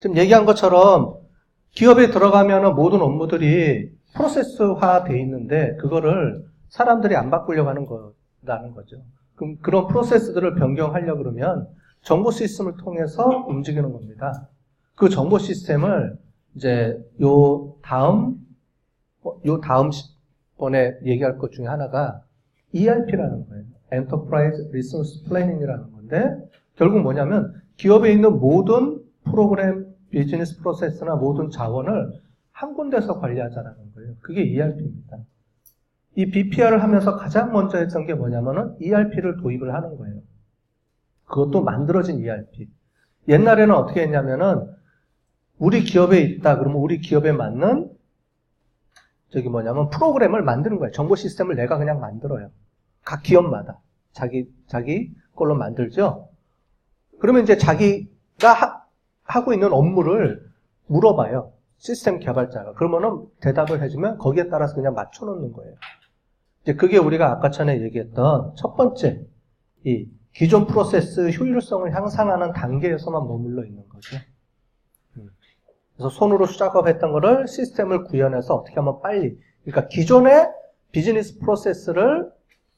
지금 얘기한 것처럼 기업에 들어가면 모든 업무들이 프로세스화 돼 있는데 그거를 사람들이 안 바꾸려고 하는 거라는 거죠. 그럼 그런 프로세스들을 변경하려고 그러면 정보 시스템을 통해서 움직이는 겁니다. 그 정보 시스템을 이제 요 다음 번에 얘기할 것 중에 하나가 ERP라는 거예요. Enterprise Resource Planning이라는 건데 결국 뭐냐면 기업에 있는 모든 프로그램, 비즈니스 프로세스나 모든 자원을 한 군데서 관리하자라는 거예요. 그게 ERP입니다. 이 BPR을 하면서 가장 먼저 했던 게 뭐냐면은 ERP를 도입을 하는 거예요. 그것도 만들어진 ERP. 옛날에는 어떻게 했냐면은 우리 기업에 있다 그러면 우리 기업에 맞는 프로그램을 만드는 거예요. 정보 시스템을 내가 그냥 만들어요. 각 기업마다 자기 걸로 만들죠. 그러면 이제 자기가 하고 있는 업무를 물어봐요. 시스템 개발자가. 그러면은 대답을 해주면 거기에 따라서 그냥 맞춰놓는 거예요. 이제 그게 우리가 아까 전에 얘기했던 첫 번째, 이 기존 프로세스 효율성을 향상하는 단계에서만 머물러 있는 거죠. 그래서 손으로 수작업했던 거를 시스템을 구현해서 어떻게 하면 빨리, 그러니까 기존의 비즈니스 프로세스를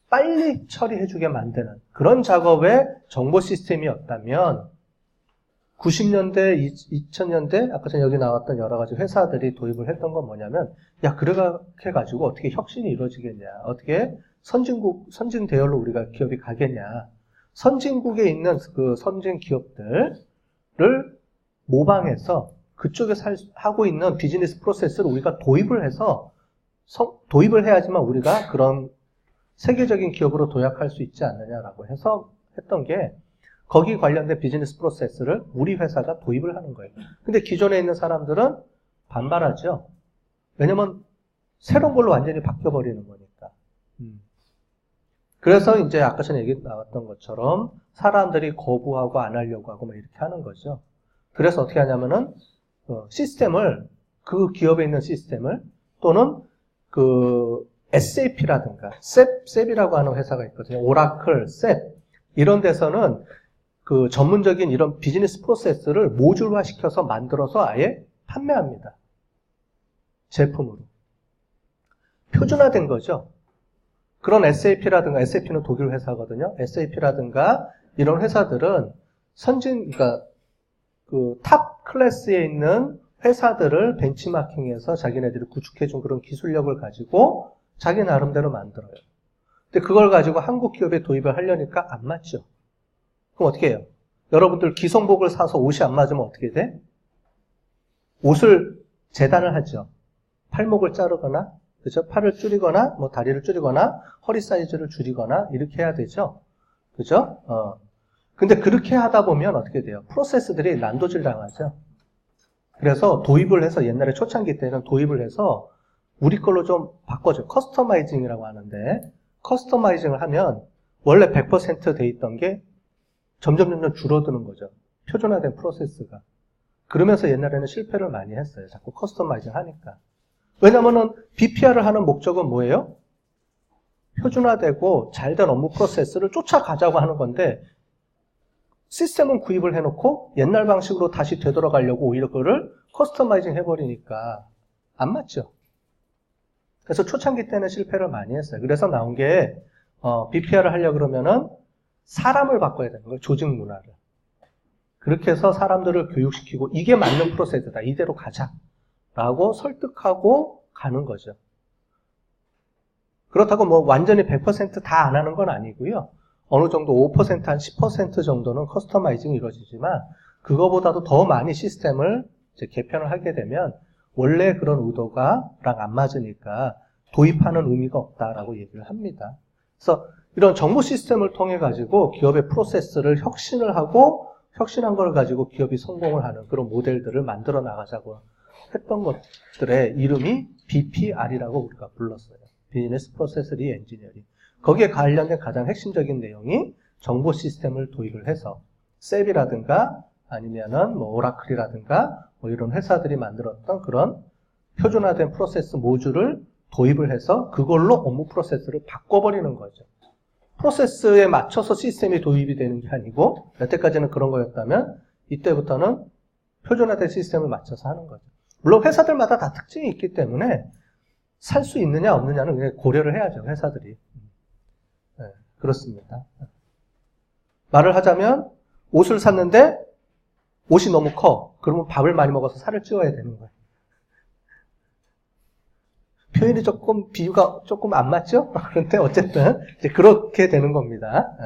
빨리 처리해주게 만드는 그런 작업의 정보 시스템이었다면 90년대, 2000년대, 아까 전에 여기 나왔던 여러 가지 회사들이 도입을 했던 건 뭐냐면, 야, 그렇게 해가지고 어떻게 혁신이 이루어지겠냐. 어떻게 선진 대열로 우리가 기업이 가겠냐. 선진국에 있는 그 선진 기업들을 모방해서 그쪽에서 하고 있는 비즈니스 프로세스를 우리가 도입을 해서, 도입을 해야지만 우리가 그런 세계적인 기업으로 도약할 수 있지 않느냐라고 해서 했던 게, 거기 관련된 비즈니스 프로세스를 우리 회사가 도입을 하는 거예요. 근데 기존에 있는 사람들은 반발하죠. 왜냐면 새로운 걸로 완전히 바뀌어버리는 거니까. 그래서 이제 아까 전에 얘기 나왔던 것처럼 사람들이 거부하고 안 하려고 하고 막 이렇게 하는 거죠. 그래서 어떻게 하냐면은 시스템을, 그 기업에 있는 시스템을 또는 그 SAP라든가 SAP이라고 하는 회사가 있거든요. 오라클, SAP 이런 데서는 그 전문적인 이런 비즈니스 프로세스를 모듈화 시켜서 만들어서 아예 판매합니다. 제품으로. 표준화된 거죠. 그런 SAP라든가, SAP는 독일 회사거든요. SAP라든가 이런 회사들은 그러니까 그 탑 클래스에 있는 회사들을 벤치마킹해서 자기네들이 구축해준 그런 기술력을 가지고 자기 나름대로 만들어요. 근데 그걸 가지고 한국 기업에 도입을 하려니까 안 맞죠. 그럼 어떻게 해요? 여러분들 기성복을 사서 옷이 안 맞으면 어떻게 돼? 옷을 재단을 하죠. 팔목을 자르거나, 그죠? 팔을 줄이거나, 뭐 다리를 줄이거나, 허리 사이즈를 줄이거나, 이렇게 해야 되죠. 그죠? 근데 그렇게 하다 보면 어떻게 돼요? 프로세스들이 난도질 당하죠. 그래서 도입을 해서, 옛날에 초창기 때는 도입을 해서 우리 걸로 좀 바꿔줘. 커스터마이징이라고 하는데, 커스터마이징을 하면 원래 100% 돼 있던 게 점점 줄어드는 거죠. 표준화된 프로세스가. 그러면서 옛날에는 실패를 많이 했어요. 자꾸 커스터마이징 하니까. 왜냐면은 BPR을 하는 목적은 뭐예요? 표준화되고 잘된 업무 프로세스를 쫓아가자고 하는 건데 시스템은 구입을 해놓고 옛날 방식으로 다시 되돌아가려고 오히려 그거를 커스터마이징 해버리니까 안 맞죠. 그래서 초창기 때는 실패를 많이 했어요. 그래서 나온 게 BPR을 하려고 그러면은 사람을 바꿔야 되는 거예요. 조직 문화를. 그렇게 해서 사람들을 교육시키고 이게 맞는 프로세스다. 이대로 가자. 라고 설득하고 가는 거죠. 그렇다고 뭐 완전히 100% 다 안 하는 건 아니고요. 어느 정도 5%, 한 10% 정도는 커스터마이징이 이루어지지만 그거보다도 더 많이 시스템을 이제 개편을 하게 되면 원래 그런 의도가랑 안 맞으니까 도입하는 의미가 없다라고 얘기를 합니다. 그래서 이런 정보 시스템을 통해 가지고 기업의 프로세스를 혁신을 하고 혁신한 걸 가지고 기업이 성공을 하는 그런 모델들을 만들어 나가자고 했던 것들의 이름이 BPR이라고 우리가 불렀어요. 비즈니스 프로세스 리엔지니어링. 거기에 관련된 가장 핵심적인 내용이 정보 시스템을 도입을 해서 셉이라든가 아니면은 뭐 오라클이라든가 뭐 이런 회사들이 만들었던 그런 표준화된 프로세스 모듈을 도입을 해서 그걸로 업무 프로세스를 바꿔버리는 거죠. 프로세스에 맞춰서 시스템이 도입이 되는 게 아니고 여태까지는 그런 거였다면 이때부터는 표준화된 시스템을 맞춰서 하는 거죠. 물론 회사들마다 다 특징이 있기 때문에 살 수 있느냐 없느냐는 그냥 고려를 해야죠. 회사들이. 네, 그렇습니다. 말을 하자면 옷을 샀는데 옷이 너무 커. 그러면 밥을 많이 먹어서 살을 찌워야 되는 거예요. 표현이 조금 비유가 조금 안 맞죠? 그런데 어쨌든 이제 그렇게 되는 겁니다.